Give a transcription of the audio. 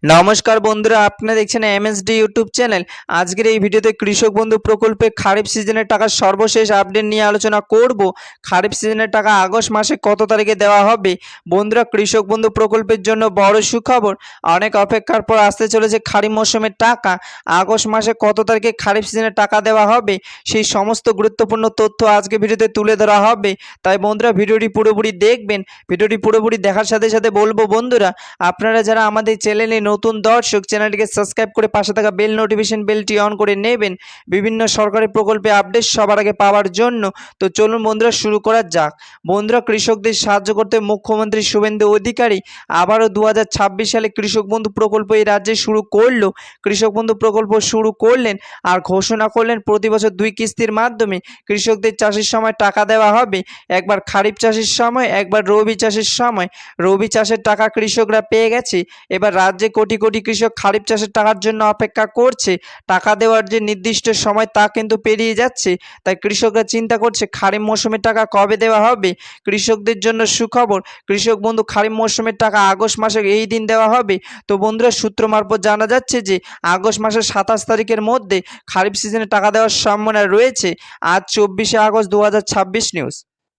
নমস্কার বন্ধুরা, আপনারা দেখছেন এমএসডি ইউটিউব চ্যানেল। আজকের এই ভিডিওতে কৃষক বন্ধু প্রকল্পে খারিফ সিজনের টাকার সর্বশেষ আপডেট নিয়ে আলোচনা করব। খারিফ সিজনের টাকা আগস্ট মাসে কত তারিখে দেওয়া হবে? বন্ধুরা, কৃষক বন্ধু প্রকল্পের জন্য বড় সুখবর। অনেক অপেক্ষার পর আসতে চলেছে খারিফ মৌসুমের টাকা। আগস্ট মাসে কত তারিখে খারিফ সিজনের টাকা দেওয়া হবে সেই সমস্ত গুরুত্বপূর্ণ তথ্য আজকে ভিডিওতে তুলে ধরা হবে। তাই বন্ধুরা, ভিডিওটি পুরোপুরি দেখবেন। ভিডিওটি পুরোপুরি দেখার সাথে সাথে বলবো বন্ধুরা, আপনারা যারা আমাদের চ্যানেলে নতুন দর্শক, চ্যানেলটিকে সাবস্ক্রাইব করে পাশে থাকা বেল নোটিফিকেশন বেলটি অন করে নেবেন বিভিন্ন সরকারি প্রকল্পে আপডেট সবার আগে পাওয়ার জন্য। তো চলুন বন্ধুরা, শুরু করা যাক। বন্ধুরা, কৃষকদের সাহায্য করতে মুখ্যমন্ত্রী শুভেন্দু অধিকারী আবারও 2026 সালে কৃষক বন্ধু প্রকল্প এই রাজ্যে শুরু করলো। কৃষক বন্ধু প্রকল্প শুরু করলেন আর ঘোষণা করলেন প্রতি বছর 2 কিস্তির মাধ্যমে কৃষকদের চাষের সময় টাকা দেওয়া হবে। একবার খারিফ চাষের সময়, একবার রবি চাষের সময়। রবি চাষের টাকা কৃষকরা পেয়ে গেছে। এবার রাজ্যে কোটি কোটি কৃষক খারিফ চাষের টাকার জন্য অপেক্ষা করছে। টাকা দেওয়ার যে নির্দিষ্ট সময় তা কিন্তু পেরিয়ে যাচ্ছে। তাই কৃষকরা চিন্তা করছে খারিফ মৌসুমের টাকা কবে দেওয়া হবে। কৃষকদের জন্য সুখবর, কৃষক বন্ধু খারিফ মৌসুমের টাকা আগস্ট মাসে এই দিন দেওয়া হবে। তো বন্ধুরা, সূত্র মারফত জানা যাচ্ছে যে আগস্ট মাসের 27 তারিখের মধ্যে খারিফ সিজনে টাকা দেওয়ার সম্ভাবনা রয়েছে। আজ 24শে আগস্ট 2026 নিউজ।